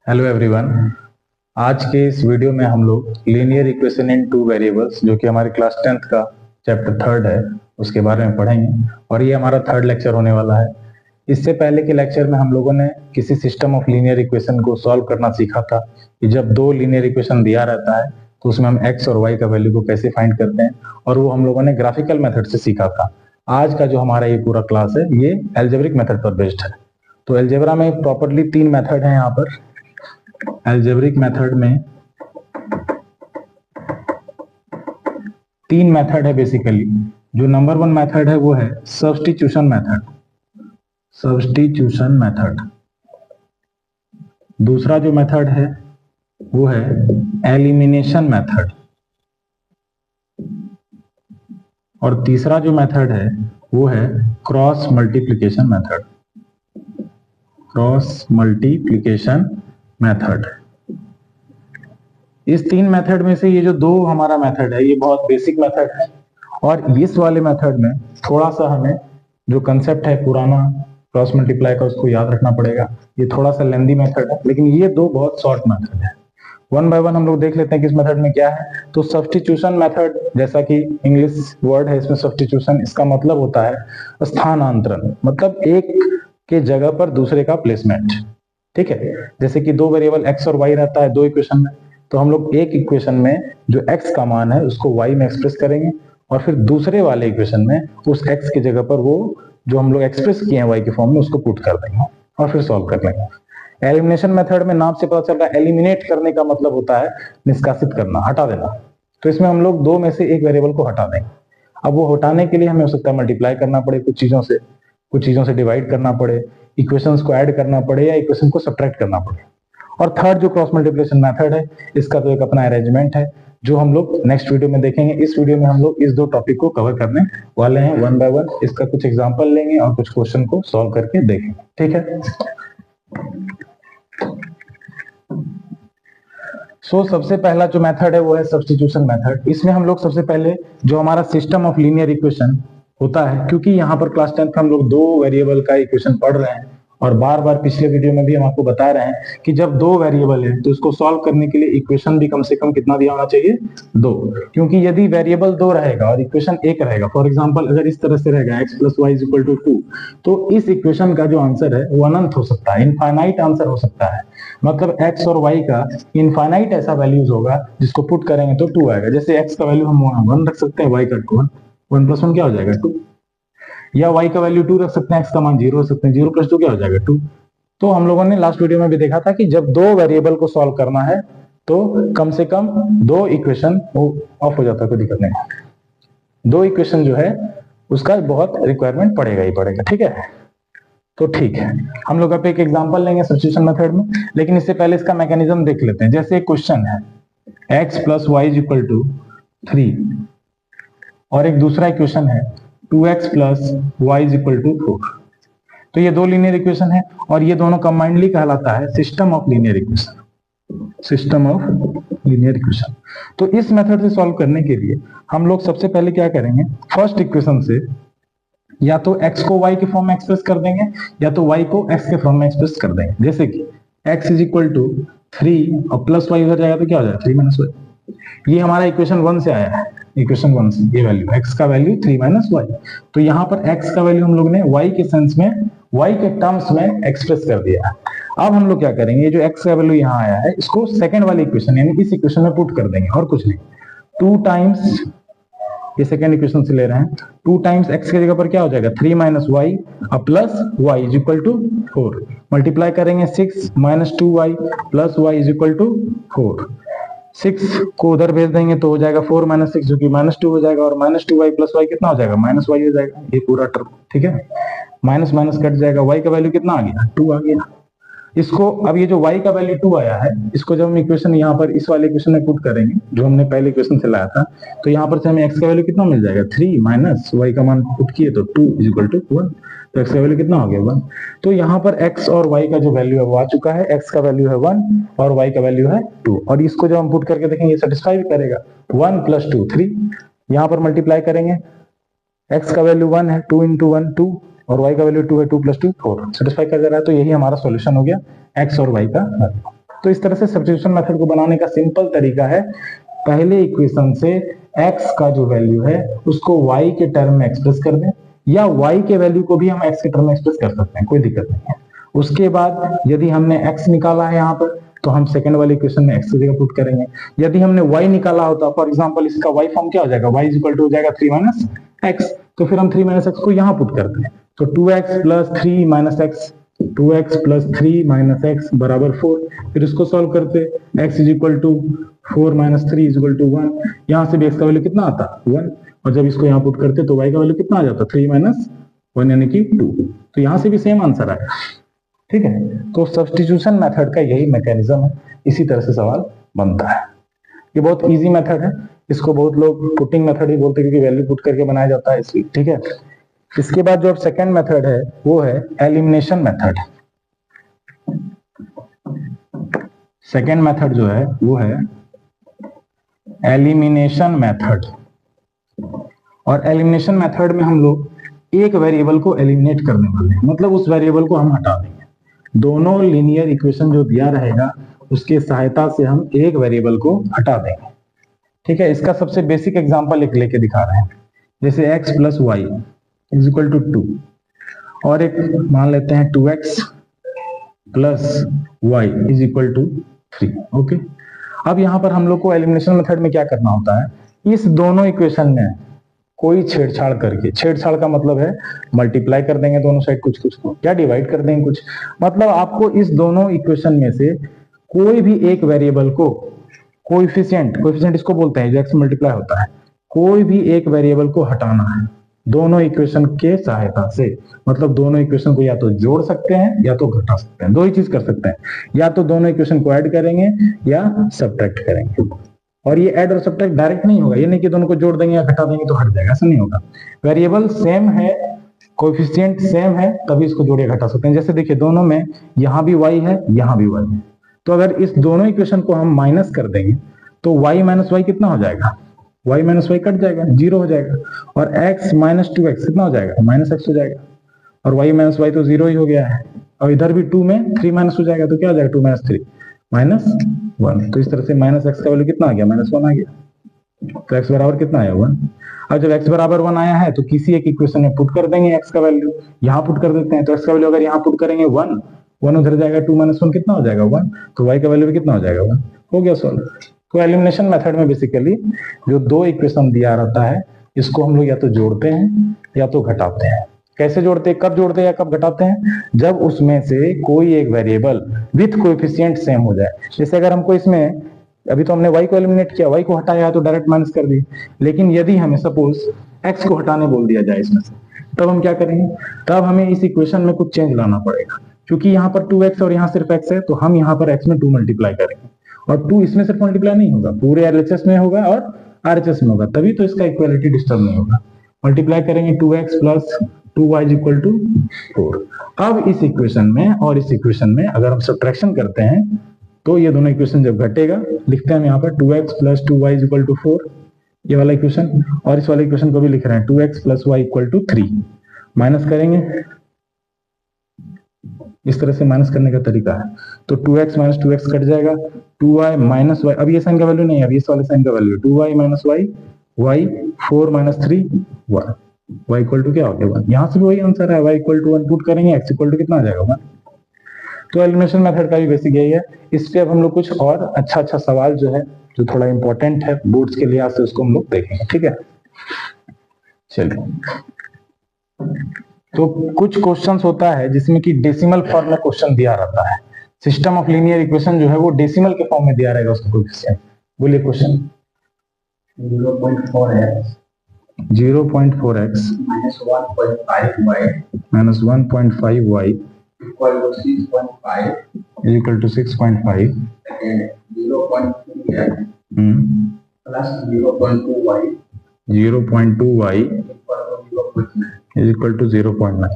Hello everyone. आज के इस वीडियो में हम लोग linear equation in two variables जो कि हमारे क्लास 10th का चैप्टर 3 है उसके बारे में पढ़ेंगे और ये हमारा 3rd लेक्चर होने वाला है। इससे पहले के लेक्चर में हम लोगों ने किसी सिस्टम ऑफ लीनियर इक्वेशन को सॉल्व करना सीखा था कि जब दो लीनियर इक्वेशन दिया रहता है तो उसमें हम एक्स और वाई का वैल्यू को कैसे फाइंड करते हैं, और वो हम लोगों ने ग्राफिकल मेथड से सीखा था। आज का जो हमारा ये पूरा क्लास है ये एल्जेब्रिक मेथड पर बेस्ड है। तो एल्जेब्रा में प्रॉपरली 3 मेथड है। यहाँ पर एल्जेब्रिक मेथड में 3 मेथड है बेसिकली। जो नंबर 1 मेथड है वो है सब्स्टिट्यूशन मेथड। Substitution method. दूसरा जो मेथड है वो है एलिमिनेशन मेथड। और तीसरा जो मेथड है वो है cross multiplication method. Cross multiplication method. इस 3 मेथड में से ये जो 2 हमारा मेथड है ये बहुत बेसिक मेथड है, और इस वाले मेथड में थोड़ा सा हमें जो कंसेप्ट है पुराना क्रॉस मल्टीप्लाई का उसको याद रखना पड़ेगा। ये थोड़ा सा लेंदी मेथड है, लेकिन ये 2 बहुत शॉर्ट मेथड है। वन बाय वन हम लोग देख लेते हैं कि इस मेथड में क्या है। तो सब्स्टिट्यूशन मेथड, जैसा कि इंग्लिश वर्ड है इसमें सब्स्टिट्यूशन, इसका मतलब होता है स्थानांतरण, मतलब एक के जगह पर दूसरे का प्लेसमेंट। ठीक है, जैसे कि 2 वेरिएबल एक्स और वाई रहता है 2 इक्वेशन में, तो हम लोग एक इक्वेशन में जो x का मान है उसको y में एक्सप्रेस करेंगे, और फिर दूसरे वाले इक्वेशन में उस x की जगह पर वो जो हम लोग एक्सप्रेस किए हैं y के फॉर्म में उसको पुट कर देंगे और फिर सॉल्व कर लेंगे। एलिमिनेशन मेथड में नाम से पता चल रहा है एलिमिनेट करने का मतलब होता है निष्कासित करना, हटा देना। तो इसमें हम लोग 2 में से एक वेरिएबल को हटा देंगे। अब वो हटाने के लिए हमें हो सकता है मल्टीप्लाई करना पड़े कुछ चीजों से डिवाइड करना पड़े, इक्वेशंस को ऐड करना पड़े या इक्वेशन को सब्ट्रैक्ट करना पड़े। और थर्ड जो क्रॉस मल्टीप्लिकेशन मेथड है इसका तो एक अपना अरेंजमेंट है जो हम लोग नेक्स्ट वीडियो में देखेंगे। इस वीडियो में हम लोग इस 2 टॉपिक को कवर करने वाले हैं वन बाय वन। इसका कुछ एग्जांपल लेंगे और कुछ क्वेश्चन को सॉल्व करके देखेंगे। ठीक है। सबसे पहला जो मेथड है वो है सब्स्टिट्यूशन मेथड। इसमें हम लोग सबसे पहले जो हमारा सिस्टम ऑफ लीनियर इक्वेशन होता है, क्योंकि यहाँ पर क्लास 10th हम लोग 2 वेरिएबल का इक्वेशन पढ़ रहे हैं और बार बार पिछले वीडियो में भी हम आपको बता रहे हैं कि जब 2 वेरिएबल है तो इसको सॉल्व करने के लिए इक्वेशन भी कम से कम कितना दिया होना चाहिए, 2। क्योंकि यदि वेरिएबल 2 रहेगा और इक्वेशन 1 रहेगा, फॉर एग्जांपल अगर इस तरह से रहेगा x + y = 2, तो इस इक्वेशन का जो आंसर है वो अनंत हो सकता है, इनफाइनाइट आंसर हो सकता है। मतलब x और y का इनफाइनाइट ऐसा वैल्यूज होगा जिसको पुट करेंगे तो 2 आएगा। जैसे x का वैल्यू हम 1 रख सकते हैं, y का 2, 1 + 1 क्या हो जाएगा 2, या y का वैल्यू 2 रख सकते हैं, x का मान 0 रख सकते हैं, 0 + 2 क्या हो जाएगा 2। तो हम लोगों ने लास्ट वीडियो में भी देखा था कि जब 2 वेरिएबल को सॉल्व करना है तो कम से कम 2 इक्वेशन ऑफ हो जाता है, कोई दिक्कत नहीं। 2 इक्वेशन जो है उसका बहुत रिक्वायरमेंट पड़ेगा ही पड़ेगा। ठीक है, तो ठीक है, हम लोग अब एक एग्जांपल लेंगे सब्स्टिट्यूशन मेथड में, लेकिन इससे पहले इसका मैकेनिज्म देख लेते हैं। जैसे एक क्वेश्चन है x + y = 3 और एक दूसरा इक्वेशन है 2x + y = 4। तो ये 2 लीनियर इक्वेशन है और ये दोनों कंबाइंडली कहलाता है system of linear equation. System of linear equation. तो इस मेथड से सॉल्व करने के लिए हम लोग सबसे पहले क्या करेंगे, फर्स्ट इक्वेशन से या तो x को y के फॉर्म में एक्सप्रेस कर देंगे या तो y को x के फॉर्म में एक्सप्रेस कर देंगे। जैसे कि x = 3 और प्लस y उधर जाएगा तो क्या हो जाएगा 3 - y। ये हमारा इक्वेशन 1 से आया है, इक्वेशन 1 से ये वैल्यू x का वैल्यू 3 - y। तो यहाँ पर x का वैल्यू हम लोग ने y के सेंस में y के टर्म्स में एक्सप्रेस कर दिया है। अब हम लोग क्या करेंगे, ये जो x का वैल्यू यहाँ आया है इसको सेकंड वाली इक्वेशन यानी इस इक्वेशन में पुट कर देंगे और कुछ नहीं। 2 टाइम्स, ये सेकंड इक्वेशन से ले रहे हैं, 2 टाइम्स x की जगह पर क्या हो जाएगा 3 - y और प्लस y = 4। मल्टीप्लाई करेंगे 6 - 2y + y = 4। 6 को उधर भेज देंगे तो हो जाएगा 4 - 6 जो कि -2 हो जाएगा, और -2y + y कितना हो जाएगा -y हो जाएगा, ये पूरा टर्म। ठीक है, माइनस माइनस कट जाएगा, y का वैल्यू कितना आ गया 2 आ गया। इसको अब ये जो y का वैल्यू 2 आया है इसको जब हम इक्वेशन यहाँ पर इस वाले इक्वेशन में पुट करेंगे जो हमने पहले इक्वेशन से लाया था, तो यहाँ पर से हमें x का वैल्यू कितना मिल जाएगा 3 माइनस y का मान पुट किए तो 2 = 1। तो x का वैल्यू कितना हो गया 1। तो यहाँ पर x और y का जो वैल्यू है वो आ चुका है। x का वैल्यू है 1 और y का वैल्यू है 2, और इसको जब हम पुट करके देखेंगे सेटिस्फाई करेगा। 1 + 2 3, यहाँ पर मल्टीप्लाई करेंगे, x का वैल्यू 1 है, 2 × 1 2 और y का वैल्यू 2 है, 2 + 2 4, सेटिस्फाई कर दे रहा है। तो यही हमारा सॉल्यूशन हो गया x और y का वैल्यू। तो इस तरह से सब्स्टिट्यूशन मेथड को बनाने का सिंपल तरीका है, पहले इक्वेशन से x का जो वैल्यू है उसको y के टर्म में एक्सप्रेस कर दें, या y के वैल्यू को भी हम x के टर्म में एक्सप्रेस कर सकते हैं, कोई दिक्कत नहीं है। उसके बाद यदि हमने x निकाला है यहाँ पर तो हम सेकंड वाले इक्वेशन में x की जगह पुट करेंगे। यदि हमने y निकाला होता, फॉर एग्जांपल इसका y फॉर्म क्या हो जाएगा, y इज इक्वल टू हो जाएगा 3 - x, तो फिर हम 3 - x को यहाँ पुट करते हैं, तो 2x + 3 - x, 2x + 3 - x बराबर 4। फिर इसको सॉल्व करते, x is equal to 4 - 3 is equal to 1। यहाँ से भी x का वैल्यू कितना आता, 1, और जब इसको यहाँ पुट करते तो y का वैल्यू कितना आ जाता, 3 - 1 यानी कि 2। तो यहाँ से भी सेम आंसर आएगा, ठीक है। तो सब्स्टिट्यूशन मेथड का यही मैकेनिज्म है, इसी तरह से सवाल बनता है। ये बहुत इजी मेथड है, इसको बहुत लोग पुटिंग मेथड भी बोलते हैं क्योंकि वैल्यू पुट करके बनाया जाता है इसलिए, ठीक है। इसके बाद जो सेकंड मेथड है वो है एलिमिनेशन मेथड। सेकंड मेथड जो है वो है एलिमिनेशन मेथड। और एलिमिनेशन मेथड में हम लोग एक वेरिएबल को एलिमिनेट करने वाले हैं, मतलब उस वेरिएबल को हम हटा देंगे। दोनों लीनियर इक्वेशन जो दिया रहेगा उसके सहायता से हम एक वेरिएबल को हटा देंगे, ठीक है। इसका सबसे बेसिक एग्जांपल एक लेके दिखा रहे हैं, जैसे x + y is equal to 2, और एक मान लेते हैं 2x + y is equal to 3, okay. अब यहाँ पर हम लोग को एलिमिनेशन मेथड में क्या करना होता है, इस दोनों इक्वेशन में कोई छेड़छाड़ करके, छेड़छाड़ का मतलब है मल्टीप्लाई कर देंगे दोनों साइड कुछ कुछ को, या डिवाइड कर देंगे कुछ, मतलब आपको इस दोनों इक्वेशन में से कोई भी एक वेरिएबल को कोएफिशिएंट इसको बोलते हैं जो x मल्टीप्लाई होता है, कोई भी एक वेरिएबल को हटाना है दोनों इक्वेशन के सहायता से। मतलब दोनों इक्वेशन को या तो जोड़ सकते हैं या तो घटा सकते हैं, दो ही चीज कर सकते हैं, या तो दोनों इक्वेशन को ऐड करेंगे या सब्ट्रैक्ट करेंगे। और ये ऐड और सब्ट्रैक्ट डायरेक्ट नहीं होगा, ये नहीं कि दोनों को जोड़ देंगे या घटा देंगे तो हट जाएगा, ऐसा नहीं होगा। वेरिएबल सेम है, कोएफिशिएंट सेम है, तभी इसको जोड़ या घटा सकते हैं। जैसे देखिए दोनों में यहाँ भी y है, यहाँ भी y है, तो अगर इस दोनों इक्वेशन को हम माइनस कर देंगे तो y - y कितना हो जाएगा, y - y कट जाएगा, 0 हो जाएगा, और x - 2x कितना हो जाएगा, -x हो जाएगा, और y - y तो 0 ही हो गया है, और इधर भी 2 में 3 माइनस हो जाएगा, तो क्या हो जाएगा 2 - 3 -1। तो इस तरह से -x का वैल्यू कितना आ गया, -1 आ गया, तो x बराबर कितना आया, 1। अब जब x बराबर 1 आया है तो किसी एक इक्वेशन में पुट कर देंगे x का वैल्यू, यहाँ पुट कर देते हैं, तो x का वैल्यू अगर यहाँ पुट करेंगे 1 उधर जाएगा, 2 - 1 कितना हो जाएगा, 1, तो y का वैल्यू भी कितना हो जाएगा, 1, हो गया सॉल्व। तो एलिमिनेशन मेथड में बेसिकली जो दो इक्वेशन दिया रहता है इसको हम लोग या तो जोड़ते हैं या तो घटाते हैं। कैसे जोड़ते हैं, कब जोड़ते हैं या कब घटाते हैं, जब उसमें से कोई एक वेरिएबल विथ कोएफिशिएंट सेम हो जाए। जैसे अगर हमको इसमें, अभी तो हमने y को एलिमिनेट किया, y को हटाया तो डायरेक्ट माइनस कर दी, लेकिन यदि हमें सपोज x को हटाने बोल दिया जाए इसमें से, तब हम क्या करेंगे, तब हमें इस इक्वेशन में कुछ चेंज लाना पड़ेगा, क्योंकि यहाँ पर 2x और यहाँ सिर्फ x है, तो हम यहाँ पर x में 2 मल्टीप्लाई करेंगे, और 2 इसमें सिर्फ मल्टीप्लाई नहीं होगा, पूरे LHS में होगा और RHS में होगा, तभी तो इसका इक्वालिटी डिस्टर्ब नहीं होगा। मल्टीप्लाई करेंगे 2x + 2y = 4। अब इस इक्वेशन में और इस इक्वेशन में अगर हम सब्ट्रैक्शन करते हैं तो ये दोनों इक्वेशन जब घटेगा, लिखते हैं हम यहाँ पर 2x + 2y = 4, ये वाला इक्वेशन, और इस वाले इक्वेशन को भी लिख रहे हैं 2x + y = 3। माइनस करेंगे, इस तरह से माइनस करने का तरीका है, तो 2x - 2x कट जाएगा, 2y - y, अब ये साइन का वैल्यू नहीं है, अब इस वाले साइन का value 2y - y, y 4 - 3 1, y = क्या हो गया, 1। यहाँ से भी वही आंसर है, y = 1 पुट करेंगे, x = कितना आ जाएगा, 1। तो एलिमिनेशन मेथड का भी बेसिक यही है। इस पे अब हम लोग कुछ और अच्छा सवाल जो है, जो थोड़ा इंपॉर्टेंट है बोर्ड्स के लिहाज से, उसको हम लोग देखेंगे, ठीक है। चलिए, तो कुछ क्वेश्चंस होता है जिसमें कि डेसिमल फॉर्म में क्वेश्चन दिया रहता है। सिस्टम ऑफ लीनियर इक्वेशन जो है वो डेसिमल के फॉर्म में दिया रहेगा उसका कोएफिशिएंट। बोलिए question. 0.4x 0.4x -1.5y equal to 6.5 = 6.5 and 0.2x plus 0.2y 0.2y = 0.9।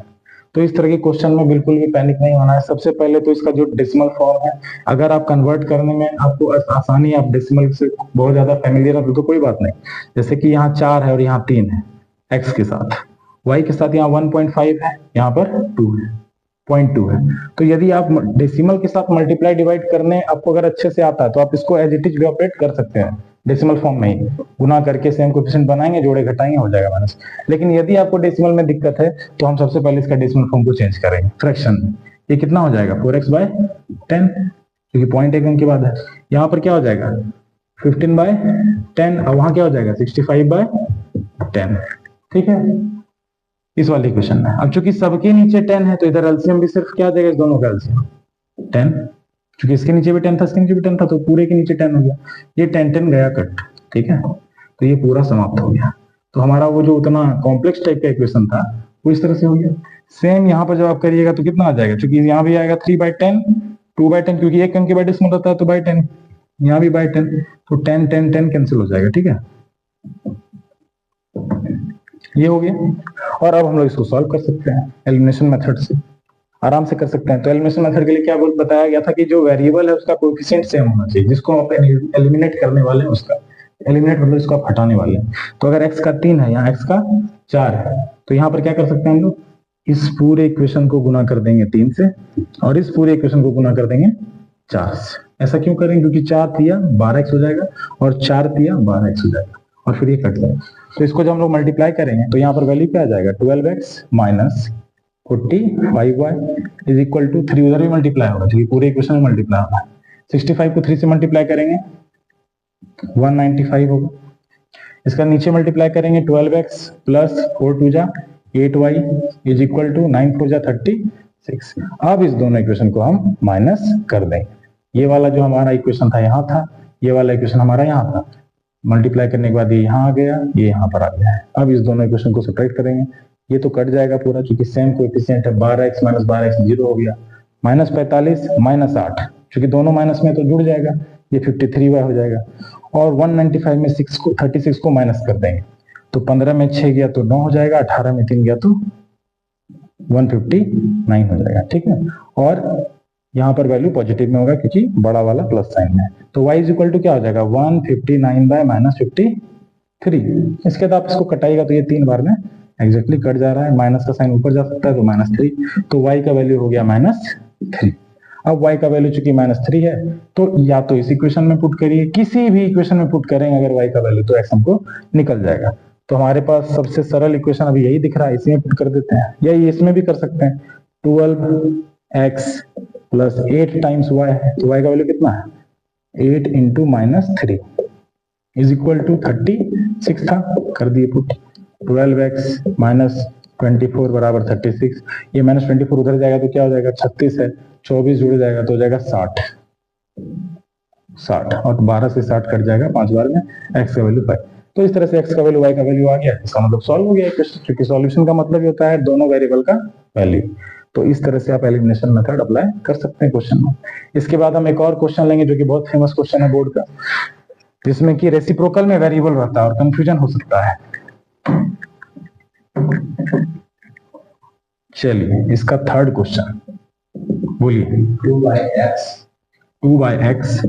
तो इस तरह के क्वेश्चन में बिल्कुल भी पैनिक नहीं होना है। सबसे पहले तो इसका जो डेसिमल फॉर्म है, अगर आप कन्वर्ट करने में आपको आसानी, आप डेसिमल से बहुत ज्यादा फेमिलियर है तो कोई बात नहीं। जैसे कि यहाँ 4 है और यहाँ 3 है x के साथ, y के साथ यहाँ 1.5 है, यहाँ पर 2 है, 0.2 है। तो यदि आप डेसिमल के साथ मल्टीप्लाई डिवाइड करने आपको अगर अच्छे से आता है तो आप इसको एज इट इज भी ऑपरेट कर सकते हैं, डेसिमल फॉर्म में ही गुना करके सेम कोएफिशिएंट बनाएंगे, जोड़े घटाएंगे, हो जाएगा माइनस। लेकिन यदि आपको डेसिमल में दिक्कत है तो हम सबसे पहले इसका डेसिमल फॉर्म को चेंज करेंगे फ्रैक्शन में। ये कितना हो जाएगा 4x/10, क्योंकि पॉइंट एक अंक के बाद है। यहाँ पर क्या हो जाएगा 15/10, और वहां क्या हो जाएगा 65/10। ठीक है, इस वाले इक्वेशन में। अब चूंकि सबके नीचे 10 है तो इधर एलसीएम भी सिर्फ क्या आ जाएगा, इस दोनों का एलसीएम 10। चूंकि इसके नीचे भी 10 था, इसके नीचे भी 10 था, तो पूरे के नीचे 10 हो गया। ये 10 गया कट। ठीक है, तो ये पूरा समाप्त हो गया। तो हमारा वो जो उतना कॉम्प्लेक्स टाइप का इक्वेशन था वो इस तरह से हो गया। सेम यहाँ पर जब आप करिएगा तो कितना आ जाएगा, चूंकि यहाँ भी आएगा 3/10, 2/10, क्योंकि एक अंक के बाद डिसिमल रहता है तो by 10, यहाँ भी by 10, तो 10 10 10 कैंसिल हो जाएगा। ठीक है, ये हो गया। और अब हम लोग इसको सॉल्व कर सकते हैं एलिमिनेशन मेथड से, आराम से कर सकते हैं। तो एलिमिनेशन मेथड के लिए क्या बताया गया था कि जो वेरिएबल है उसका कोएफिशिएंट सेम होना चाहिए, जिसको आप एलिमिनेट करने वाले हैं उसका, एलिमिनेट मतलब इसको आप हटाने वाले हैं। तो अगर x का 3 है, यहाँ x का 4 है, तो यहाँ पर क्या कर सकते हैं हम लोग, इस पूरे इक्वेशन को गुना कर देंगे 3 से और इस पूरे इक्वेशन को गुना कर देंगे 4 से। ऐसा क्यों करेंगे, क्योंकि 4 तिया 12x हो जाएगा और 4 तिया 12x हो जाएगा और फिर ये कट जाएगा। तो इसको जब हम लोग मल्टीप्लाई करेंगे तो यहाँ पर वैल्यू क्या आ जाएगा 12x minus 45y is equal to 3, उधर भी मल्टीप्लाई होगा क्योंकि पूरे इक्वेशन में मल्टीप्लाई होगा। 65 को 3 से मल्टीप्लाई करेंगे 195 होगा। इसका नीचे मल्टीप्लाई करेंगे 12x प्लस 4 2 जा 8y इज इक्वल टू 9 4 जा 36। अब इस दोनों इक्वेशन को हम माइनस कर देंगे। ये वाला जो हमारा इक्वेशन था यहाँ था, ये वाला इक्वेशन हमारा यहाँ था। मल्टीप्लाई करने के बाद ये यहाँ आ गया, ये यहाँ पर आ गया है। अब इस दोनों इक्वेशन को सब्ट्रैक्ट करेंगे, ये तो कट जाएगा पूरा क्योंकि सेम कोएफिशिएंट है। 12x माइनस 12x 0 हो गया, माइनस 45 माइनस 8, क्योंकि दोनों माइनस में तो जुड़ जाएगा, ये 53y हो जाएगा। और 195 में 36 को माइनस कर देंगे तो 15 में 6 गया तो 9 हो जाएगा, 18 में 3 गया तो 159 हो जाएगा। ठीक है, और यहाँ पर वैल्यू पॉजिटिव में होगा क्योंकि बड़ा वाला प्लस साइन में है। तो y इज इक्वल टू क्या हो जाएगा 159 बाय माइनस 53। इसके बाद आप इसको कटाइएगा तो ये 3 बार में एग्जैक्टली कट जा रहा है, माइनस का साइन ऊपर जा सकता है तो -3, तो y का वैल्यू हो गया -3। अब y का वैल्यू चूंकि -3 है तो या तो इस इक्वेशन में पुट करिए, किसी भी इक्वेशन में पुट करेंगे अगर y का वैल्यू तो x हमको निकल जाएगा। तो हमारे पास सबसे सरल इक्वेशन अभी यही दिख रहा है, इसी में पुट कर देते हैं, या इसमें भी कर सकते हैं। 12x प्लस 8 टाइम्स y है, तो y का वैल्यू कितना है 8 इंटू -3 इज इक्वल टू 36 था, कर दिए पुट। 12x माइनस 24 बराबर 36, ये -24 उधर जाएगा तो क्या हो जाएगा 36 है, 24 जुड़ जाएगा तो हो जाएगा 60 और 12 से 60 कट जाएगा 5 बार में, x का वैल्यू 5। तो इस तरह से x का वैल्यू y का वैल्यू आ गया, इसका मतलब सॉल्व हो गया क्वेश्चन, क्योंकि सॉल्यूशन का मतलब होता है दोनों वेरिएबल का वैल्यू। तो इस तरह से आप एलिमिनेशन मेथड अप्लाई कर सकते हैं क्वेश्चन में। इसके बाद हम एक और क्वेश्चन लेंगे जो कि बहुत फेमस क्वेश्चन है बोर्ड का, जिसमें कि रेसिप्रोकल में वेरिएबल रहता है और कंफ्यूजन हो सकता है। चलिए इसका थर्ड क्वेश्चन बोलिए। 2/x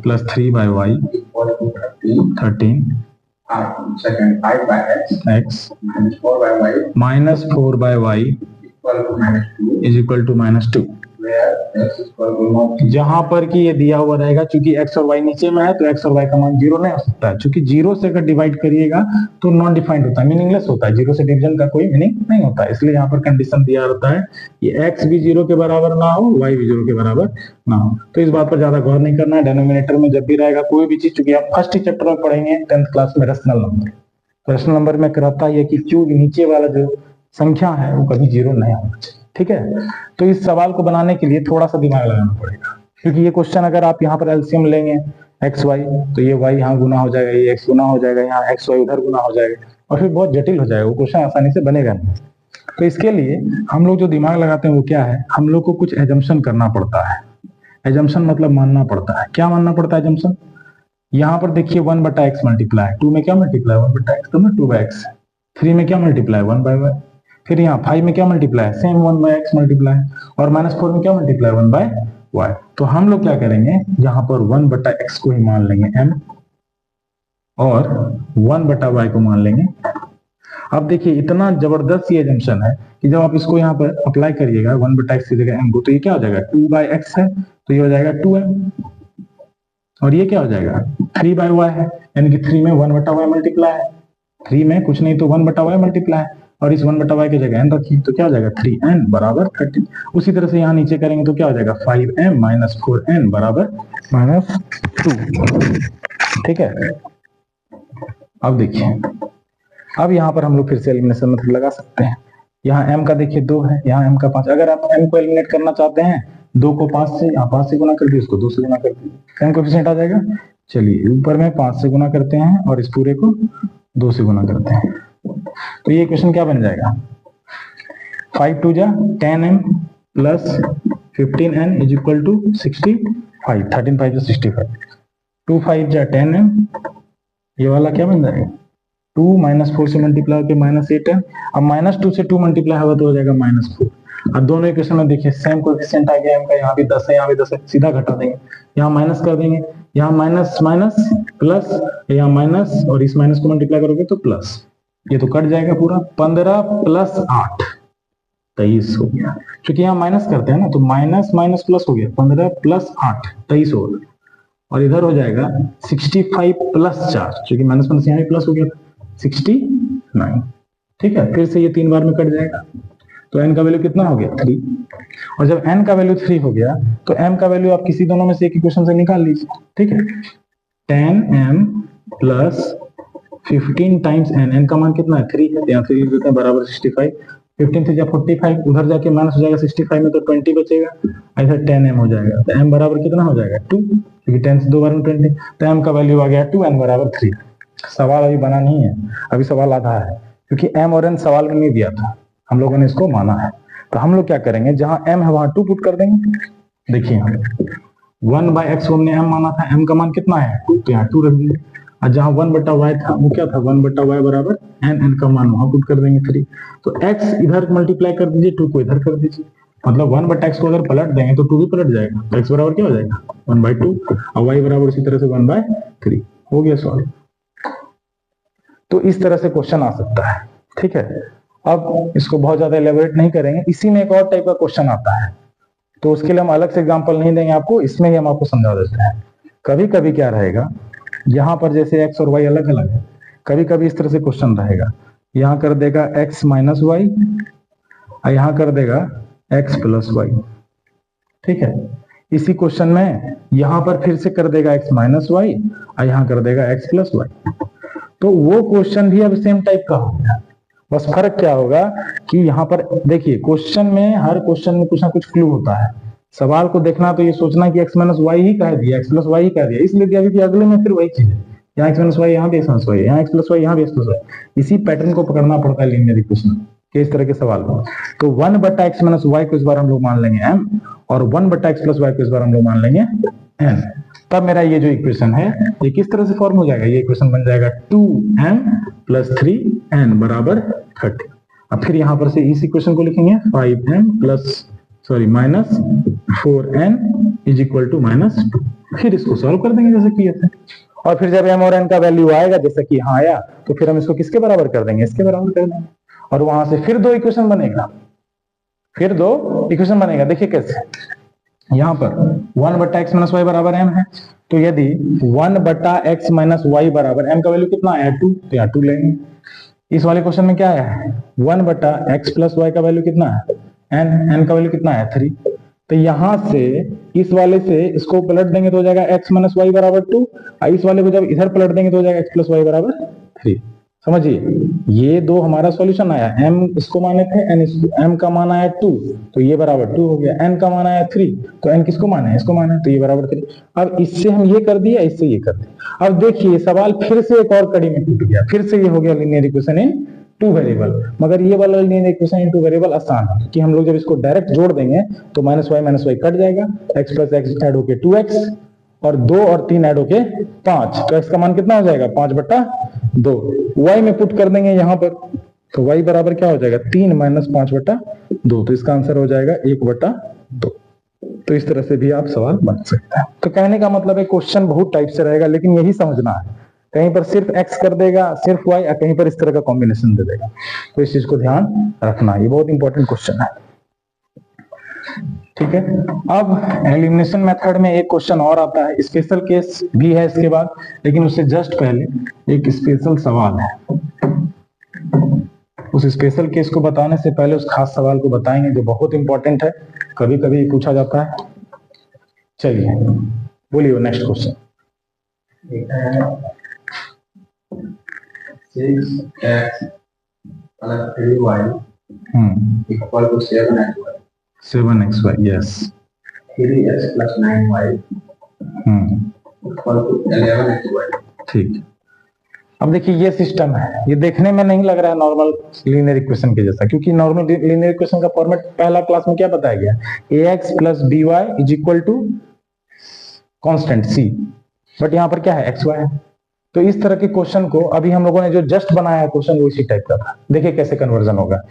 plus 3/y equal to 13. 13 Second 5/x x minus 4/y equal to -2 is equal to -2. where x is equal to not। जहां पर कि ये दिया हुआ रहेगा, चूंकि x और y नीचे में है तो x और y का मान 0 नहीं हो सकता है, क्योंकि 0 से अगर डिवाइड करिएगा तो नॉन डिफाइंड होता है, मीनिंगलेस होता है, 0 से डिवीजन का कोई मीनिंग नहीं होता है। इसलिए यहाँ पर कंडीशन दिया रहता है कि x भी 0 के बराबर ना हो, y भी 0 के बराबर ना हो। तो इस बात पर ज्यादा गौर नहीं करना है। डिनोमिनेटर में जब भी रहेगा कोई भी चीज, चूंकि आप फर्स्ट ही चैप्टर में पढ़ेंगे 10th क्लास में रेशनल नंबर, रेशनल नंबर में रहता है कि क्यों नीचे वाला जो संख्या है वो कभी 0 नहीं होना चाहिए। ठीक है, तो इस सवाल को बनाने के लिए थोड़ा सा दिमाग लगाना पड़ेगा, क्योंकि ये क्वेश्चन अगर आप यहाँ पर एलसीएम लेंगे एक्स वाई तो ये वाई यहाँ गुना हो जाएगा, ये एक्स गुना हो जाएगा, यहाँ एक्स वाई उधर गुना हो जाएगा और फिर बहुत जटिल हो जाएगा, वो क्वेश्चन आसानी से बनेगा नहीं। तो इसके लिए हम लोग जो दिमाग लगाते हैं वो क्या है, हम लोग को कुछ एजम्पशन करना पड़ता है। एजम्पशन मतलब मानना पड़ता है। क्या मानना पड़ता है एजम्पशन? यहाँ पर देखिए 1/x मल्टीप्लाई, 2 में क्या मल्टीप्लाई 1/x, तो 2/x, 3 में क्या मल्टीप्लाई 1/y, फिर यहाँ 5 में क्या मल्टीप्लाई सेम 1/x मल्टीप्लाई, और -4 में क्या मल्टीप्लाई 1/y। तो हम लोग क्या करेंगे, यहाँ पर 1/x को ही मान लेंगे m और 1/y को मान लेंगे। अब देखिए इतना जबरदस्त ये जंक्शन है कि जब आप इसको यहाँ पर अप्लाई करिएगा 1/x की जगह m को, तो ये क्या हो जाएगा 2/x है, तो ये हो जाएगा 2m, और ये क्या हो जाएगा 3/y है, यानी कि 3 में 1/y मल्टीप्लाई है, 3 में कुछ नहीं तो 1/y मल्टीप्लाई है, और इस 1/y की जगह n रखिए तो क्या हो जाएगा 3n बराबर 30। उसी तरह से यहाँ नीचे करेंगे तो क्या हो जाएगा 5m माइनस 4n बराबर -2। ठीक है, अब देखिए, अब यहाँ पर हम लोग फिर से एलिमिनेशन मेथड लगा सकते हैं। यहाँ m का देखिए 2 है, यहाँ m का 5, अगर आप m को एलिमिनेट करना चाहते हैं 2 को 5 से, यहाँ 5 से गुना कर दिए, उसको 2 से गुना कर दिए, m कोएफिशिएंट आ जाएगा। चलिए ऊपर में 5 से गुना करते हैं और इस पूरे को 2 से गुना करते हैं, तो ये इक्वेशन क्या बन जाएगा 5 2 जा 10m plus 15n is equal to 65, 13 5 जा 65, 2 5 जा 10m, ये वाला क्या बन जाएगा 2 -4 से मल्टीप्लाई होकर -8m, अब -2 से 2 मल्टीप्लाई होगा तो हो जाएगा -4। अब दोनों इक्वेशन में देखिए सेम कोएफिशिएंट आ गया, m का यहाँ भी 10 है, यहाँ भी 10 है, सीधा घटा देंगे, यहाँ माइनस कर देंगे, यहाँ माइनस माइनस प्लस, यहाँ माइनस और इस माइनस को मल्टीप्लाई करोगे तो प्लस, ये तो कट जाएगा पूरा, 15 प्लस 8 23 हो गया, क्योंकि यहाँ माइनस करते हैं ना तो माइनस माइनस प्लस हो गया, 15 प्लस 8 23 हो गया, और इधर हो जाएगा 65 प्लस 4, क्योंकि माइनस माइनस यहाँ भी प्लस हो गया 69। ठीक है, फिर से ये 3 बार में कट जाएगा, तो n का वैल्यू कितना हो गया 3, और जब n का वैल्यू 3 हो गया तो m का वैल्यू आप किसी दोनों में से एक इक्वेशन से निकाल लीजिए। ठीक है, 10m प्लस 15 टाइम्स n का मान कितना है 3 है, यहाँ 3 लिख देते हैं बराबर 65, 15 से जब 45, उधर जाके माइनस हो जाएगा 65 में तो 20 बचेगा, इधर 10m हो जाएगा, तो m बराबर कितना हो जाएगा 2, क्योंकि 10 से 2 बार में 20, तो m का वैल्यू आ गया 2, n बराबर 3। सवाल अभी बना नहीं है, अभी सवाल आधा है, क्योंकि m और n सवाल में नहीं दिया था, हम लोगों ने इसको माना है। तो हम लोग क्या करेंगे, जहां m है वहां 2 पुट कर देंगे। देखिए 1/x हमने m माना था, m का मान कितना है 2, तो यहाँ 2 रख दिए, और जहां 1/y था वो क्या था 1/y बराबर n का मान वहां पुट कर देंगे 3, तो x इधर मल्टीप्लाई कर दीजिए, 2 को इधर कर दीजिए, मतलब 1/x को अगर पलट देंगे तो 2 भी पलट जाएगा, तो x बराबर क्या हो जाएगा 1/2 और y बराबर इसी तरह से 1/3 हो गया सॉल्व। तो इस तरह से क्वेश्चन आ सकता है। ठीक है, अब इसको बहुत ज्यादा एलेबोरेट नहीं करेंगे, इसी में एक और टाइप का क्वेश्चन आता है, तो उसके लिए हम अलग से एग्जांपल नहीं देंगे आपको, इसमें ही हम आपको समझा देते हैं। कभी कभी क्या रहेगा, यहाँ पर जैसे x और y अलग अलग है, कभी कभी इस तरह से क्वेश्चन रहेगा, यहाँ कर देगा x माइनस वाई और यहाँ कर देगा x प्लस वाई। ठीक है, इसी क्वेश्चन में यहाँ पर फिर से कर देगा x माइनस वाई और यहाँ कर देगा x प्लस वाई, तो वो क्वेश्चन भी अब सेम टाइप का हो गया, बस फर्क क्या होगा कि यहाँ पर देखिए क्वेश्चन में, हर क्वेश्चन में कुछ ना कुछ क्लू होता है। सवाल को देखना तो ये सोचना कि x माइनस वाई ही कह दिया, x प्लस वाई ही कह दिया, इसलिए दिया क्योंकि अगले में फिर वही चीज है, यहाँ x माइनस वाई यहाँ भी x माइनस वाई, यहाँ x प्लस वाई यहाँ भी x प्लस वाई, इसी पैटर्न को पकड़ना पड़ता है लीनियर इक्वेशन के इस तरह के सवाल में। तो 1/x माइनस वाई को इस बार हम लोग मान लेंगे m, और 1/x प्लस वाई को इस बार हम लोग मान लेंगे n। तब मेरा ये जो इक्वेशन है ये किस तरह से फॉर्म हो जाएगा, ये इक्वेशन बन जाएगा 2m प्लस 3n बराबर 30। अब फिर यहाँ पर से इस इक्वेशन को लिखेंगे 5m plus minus 4n is equal to -2, फिर इसको सॉल्व कर देंगे जैसे किए थे, और फिर जब m और n का वैल्यू आएगा जैसे कि यहाँ आया तो फिर हम इसको किसके बराबर कर देंगे, इसके बराबर कर देंगे, और वहां से फिर 2 इक्वेशन बनेगा, फिर 2 इक्वेशन बनेगा। देखिए कैसे, यहाँ पर 1/x माइनस वाई बराबर m है, तो यदि 1/x माइनस वाई बराबर m का वैल्यू कितना आया 2, तो यहाँ 2 लेंगे। इस वाले क्वेश्चन में क्या आया है 1/x प्लस वाई का वैल्यू कितना है n का वैल्यू कितना है 3, तो यहां से इस वाले से इसको पलट देंगे तो हो जाएगा x माइनस वाई बराबर 2, और इस वाले को जब इधर पलट देंगे तो हो जाएगा x प्लस वाई बराबर 3। समझिए, ये 2 हमारा सॉल्यूशन आया, m इसको माने थे, m का मान आया 2 तो ये बराबर 2 हो गया, n का मान आया 3 तो n किसको माना है, इसको माना है, तो ये बराबर 3। अब इससे हम ये कर दिया, इससे ये कर दिया। अब देखिए सवाल फिर से एक और कड़ी में टूट गया, फिर से ये हो गया लीनियर इक्वेशन इन 2 वेरिएबल, मगर ये वाला लीनियर इक्वेशन इन 2 वेरिएबल आसान है, कि हम लोग जब इसको डायरेक्ट जोड़ देंगे तो माइनस वाई कट जाएगा, x प्लस एक्स ऐड होके 2x, और 2 और 3 ऐड होके 5, तो x का मान कितना हो जाएगा 5/2, y में पुट कर देंगे यहाँ पर, तो y बराबर क्या हो जाएगा 3 माइनस 5/2, तो इसका आंसर हो जाएगा 1/2। तो इस तरह से भी आप सवाल बन सकते हैं। तो कहने का मतलब है क्वेश्चन बहुत टाइप से रहेगा, लेकिन यही समझना है, कहीं पर सिर्फ x कर देगा, सिर्फ y, और कहीं पर इस तरह का कॉम्बिनेशन दे देगा। तो इस चीज को ध्यान रखना, ये बहुत इंपॉर्टेंट क्वेश्चन है। ठीक है, अब एलिमिनेशन मेथड में एक क्वेश्चन और आता है, स्पेशल केस भी है इसके बाद, लेकिन उससे जस्ट पहले एक स्पेशल सवाल है। उस स्पेशल केस को बताने से पहले उस खास सवाल को बताएंगे जो बहुत इंपॉर्टेंट है, कभी कभी पूछा जाता है। चलिए बोलिए next question. 6x plus 3y equal to 7xy. 7xy, yes. 3x plus 9y equal to 11xy. ठीक, अब देखिए ये सिस्टम है, ये देखने में नहीं लग रहा है नॉर्मल लीनियर इक्वेशन के जैसा, क्योंकि नॉर्मल लीनियर इक्वेशन का फॉर्मेट पहला क्लास में क्या बताया गया, ax plus by is equal to constant c, but यहाँ पर क्या है, xy है। तो इस तरह के क्वेश्चन को अभी हम लोगों ने जो जस्ट बनाया है क्वेश्चन वो इसी टाइप का था। देखिए कैसे कन्वर्जन होगा।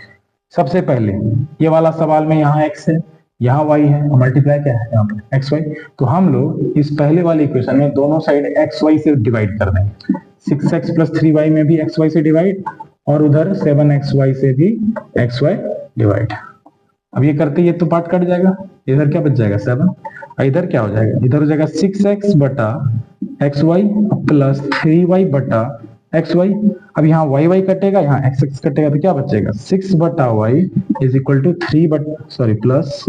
सबसे पहले ये वाला सवाल में यहाँ x है, यहाँ y है, मल्टीप्लाई क्या है यहाँ पर xy। तो हम लोग इस पहले वाले इक्वेशन में दोनों साइड xy से डिवाइड कर देंगे। 6x प्लस 3y में भी xy से डिवाइड, और उधर 7xy से भी xy डिवाइड। अब ये करते ये तो पार्ट कट जाएगा, इधर क्या बच जाएगा 7, और इधर क्या हो जाएगा, इधर हो जाएगा 6x बटा xy प्लस 3y बटा xy। अब यहाँ y कटेगा, यहाँ x कटेगा, तो क्या बचेगा 6 बटा y is equal to 3 plus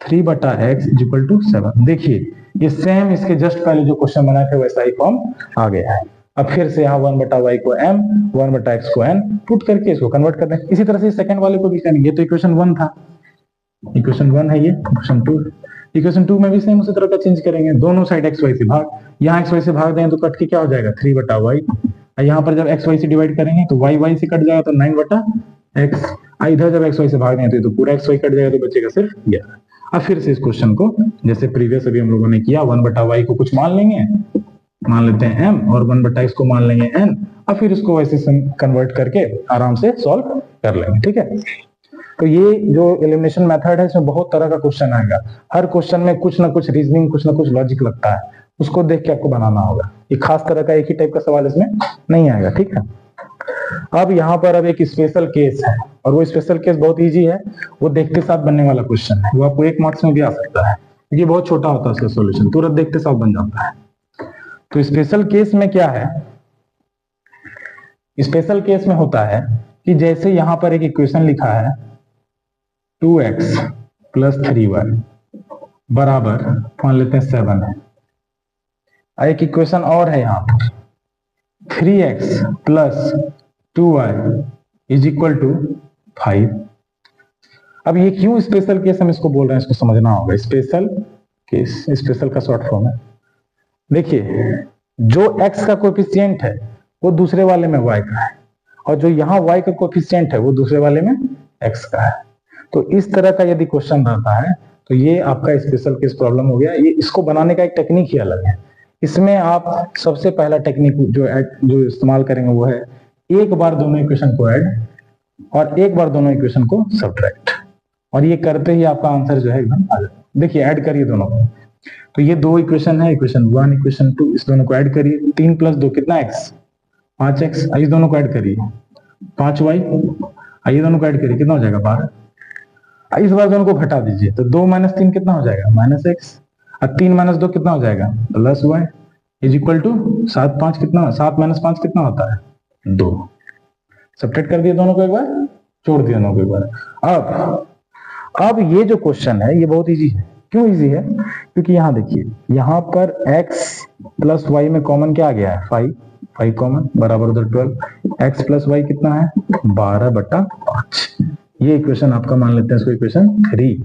3 बटा x इज इक्वल टू 7। देखिए ये सेम इसके जस्ट पहले जो क्वेश्चन बनाए थे वैसा ही फॉर्म आ गया है। अब फिर से यहाँ 1 बटा y को m, 1 बटा x को n पुट करके इसको कन्वर्ट कर दें। इसी तरह से सेकंड वाले को भी करेंगे। ये तो इक्वेशन 1 था, इक्वेशन 1 है, ये इक्वेशन 2। इक्वेशन 2 में भी सेम उसी तरह का चेंज करेंगे, दोनों साइड xy से भाग, यहाँ xy से भाग दें तो कट के क्या हो जाएगा 3 बटा y। यहाँ पर जब xy से डिवाइड करेंगे तो y से कट जाएगा तो 9 बटा x। इधर जब xy से भाग दें तो पूरा xy कट जाएगा तो बचेगा सिर्फ 11। अब फिर से इस क्वेश्चन को जैसे प्रीवियस अभी हम लोगों ने किया, 1 बटा y को कुछ मान लेंगे, मान लेते हैं m, और 1 बटा x को मान लेंगे n, और फिर इसको वैसे कन्वर्ट करके आराम से सॉल्व कर लेंगे। ठीक है, तो ये जो एलिमिनेशन मेथड है इसमें बहुत तरह का क्वेश्चन आएगा। हर क्वेश्चन में कुछ ना कुछ रीजनिंग, कुछ ना कुछ लॉजिक लगता है, उसको देख के आपको बनाना होगा। ये खास तरह का एक ही टाइप का सवाल इसमें नहीं आएगा। ठीक है, अब यहाँ पर अब एक स्पेशल केस है, और वो स्पेशल केस बहुत इजी है, वो देखते साथ बनने वाला क्वेश्चन है, वो आपको 1 मार्क्स में भी आ सकता है, क्योंकि बहुत छोटा होता है उसका सॉल्यूशन, तुरंत देखते साथ बन जाता है। तो स्पेशल केस में क्या है, स्पेशल केस में होता है कि जैसे यहाँ पर एक इक्वेशन लिखा है 2x प्लस 3y बराबर मान लेते हैं 7 है, एक इक्वेशन और है यहाँ पर 3x plus 2y is equal to 5। अब ये क्यों स्पेशल केस हम इसको बोल रहे हैं, इसको समझना होगा। स्पेशल केस, स्पेशल का शॉर्ट फॉर्म है। देखिए जो x का कोएफिशिएंट है वो दूसरे वाले में y का है, और जो यहाँ y का कोएफिशिएंट है वो दूसरे वाले में x का है। तो इस तरह का यदि क्वेश्चन रहता है तो ये आपका स्पेशल केस प्रॉब्लम हो गया। ये इसको बनाने का एक टेक्निक ही अलग है। इसमें आप सबसे पहला टेक्निक जो इस्तेमाल करेंगे वो है एक बार दोनों इक्वेशन को ऐड और एक बार दोनों इक्वेशन को सब्ट्रैक्ट, और ये करते ही आपका आंसर जो है एकदम आ जाएगा। देखिए ऐड करिए दोनों को, तो ये दो इक्वेशन है, इक्वेशन 1 इक्वेशन 2, इस दोनों को ऐड करिए। 3 प्लस 2 कितना x, 5x। इस दोनों को ऐड करिए 5y, ये दोनों को ऐड करिए कितना हो जाएगा 12। इस बार दोनों को घटा दीजिए तो 2 माइनस 3 कितना हो जाएगा -x, और 3 माइनस 2 कितना हो जाएगा +y इज इक्वल टू 7 5 कितना, 7 माइनस 5 कितना होता है 2। सब्ट्रैक्ट कर दिए दोनों को एक बार, छोड़ दिया दोनों को एक बार। अब ये जो क्वेश्चन है ये बहुत इजी है। क्यों इजी है, क्योंकि यहाँ देखिए यहाँ पर x प्लस वाई में कॉमन क्या आ गया है 5 कॉमन बराबर उधर 12, x प्लस वाई कितना है 12 बटा 5। ये इक्वेशन आपका मान लेते हैं इसको इक्वेशन 3।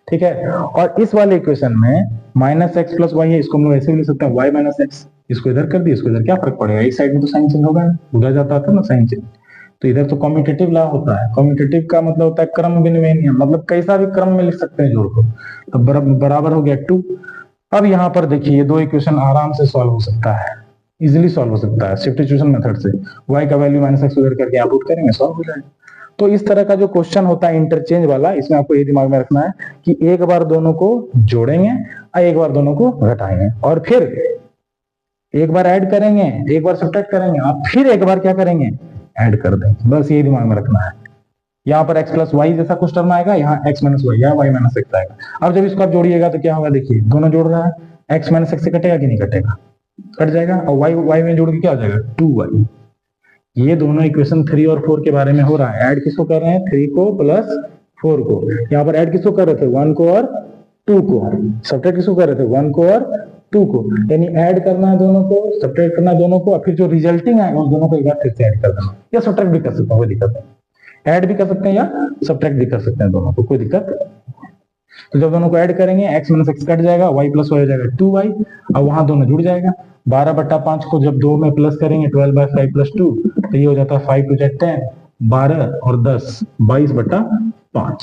ठीक है, और इस वाले इक्वेशन में -x प्लस वाई है, इसको हम लोग ऐसे भी लिख सकते हैं y माइनस एक्स। इसको इधर कर दिए, इसको इधर क्या फर्क पड़ेगा, एक साइड में तो साइन चेंज होगा, उधर जाता था ना साइन चेंज, तो इधर तो कम्यूटेटिव लॉ होता है। कम्यूटेटिव का मतलब होता है क्रम विनिमय नियम, मतलब कैसा भी क्रम में लिख सकते हैं जोड़ को। तो बराबर हो गया 2। अब यहाँ पर देखिए ये दो इक्वेशन आराम से सॉल्व हो सकता है, इजिली सॉल्व हो सकता है सब्स्टिट्यूशन मेथड से। y का वैल्यू -x उधर करके आप पुट करेंगे, सॉल्व हो जाएगा। तो इस तरह का जो क्वेश्चन होता है इंटरचेंज वाला, इसमें आपको ये दिमाग में रखना है कि एक बार दोनों को जोड़ेंगे और एक बार दोनों को घटाएंगे, और फिर एक बार ऐड करेंगे, एक बार सब्ट्रैक्ट करेंगे, आप फिर एक बार क्या करेंगे, ऐड कर देंगे। बस ये दिमाग में रखना है। यहाँ पर x प्लस वाई जैसा कुछ टर्म आएगा, यहाँ x माइनस वाई या y माइनस एक्स आएगा। अब जब इसको आप जोड़िएगा तो क्या होगा, देखिए दोनों जोड़ रहा है, x माइनस एक्स से कटेगा कि नहीं कटेगा, कट जाएगा, और y में जोड़ के क्या हो जाएगा 2y। ये दोनों इक्वेशन 3 और 4 के बारे में हो रहा है। ऐड किसको कर रहे हैं, 3 को प्लस 4 को। यहाँ पर ऐड किसको कर रहे थे, 1 को और 2 को। सब्ट्रैक्ट किसको कर रहे थे, 1 को और 2 को। यानी ऐड करना है दोनों को, सब्ट्रैक्ट करना है दोनों को, और फिर जो रिजल्टिंग आएगा उस दोनों को एक बार फिर से ऐड कर देना, या सब्ट्रैक्ट भी कर सकते हैं, कोई दिक्कत नहीं। ऐड भी कर सकते हैं या सब्ट्रैक्ट भी कर सकते हैं, दोनों को कोई दिक्कत। तो जब दोनों को ऐड करेंगे x माइनस एक्स कट जाएगा, y प्लस वाई हो जाएगा 2y, और वहां दोनों जुड़ जाएगा। 12/5 को जब 2 में प्लस करेंगे 12/5 प्लस 2, तो ये हो जाता है 5 2 10, 12 और 10 22/5,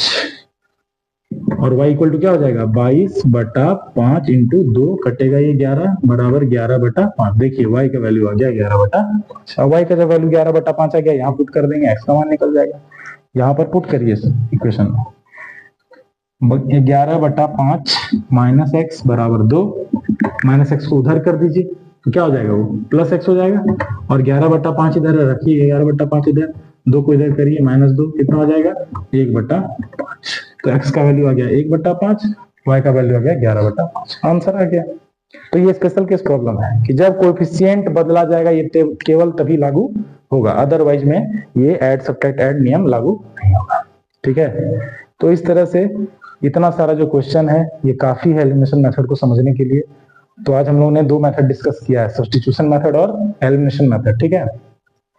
और y इक्वल टू क्या हो जाएगा 22/5 इंटू 2 कटेगा ये 11 बराबर 11/5। देखिए y का वैल्यू आ गया 11/5। अब y का जब वैल्यू 11/5 आ गया, यहाँ पुट कर देंगे, x का मान निकल जाएगा। यहाँ पर पुट करिए इक्वेशन में, 11/5 माइनस एक्स बराबर 2, माइनस एक्स को उधर कर दीजिए तो क्या हो जाएगा, वो प्लस एक्स हो जाएगा, और 11/5 इधर रखिए, 11/5 इधर, 2 को इधर करिए, -2 कितना हो जाएगा 1/5। तो x का वैल्यू आ गया 1/5, y का वैल्यू आ गया 11/5, आंसर आ गया। तो ये स्पेशल केस प्रॉब्लम है कि जब कोएफिशिएंट बदला जाएगा ये केवल तभी लागू होगा, अदरवाइज में ये ऐड सब्ट्रैक्ट ऐड नियम लागू नहीं होगा। ठीक है, तो इस तरह से इतना सारा जो क्वेश्चन है ये काफी है एलिमिनेशन मेथड को समझने के लिए। तो आज हम लोगों ने 2 मेथड डिस्कस किया है, सब्स्टिट्यूशन मेथड और एलिमिनेशन मेथड। ठीक है,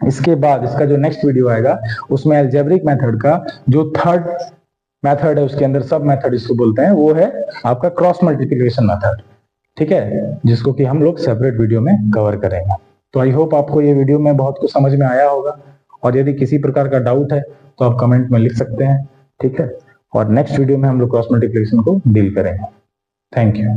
इसके बाद इसका जो नेक्स्ट वीडियो आएगा उसमें अलजेब्रिक मेथड का जो थर्ड मेथड है, उसके अंदर सब मेथड इसको बोलते हैं, वो है आपका क्रॉस मल्टीप्लिकेशन मेथड। ठीक है, जिसको कि हम लोग सेपरेट वीडियो में कवर करेंगे। तो आई होप आपको ये वीडियो में बहुत कुछ समझ में आया होगा, और यदि किसी प्रकार का डाउट है तो आप कमेंट में लिख सकते हैं। ठीक है, और नेक्स्ट वीडियो में हम लोग क्रॉस मल्टीप्लिकेशन को डील करेंगे। Thank you.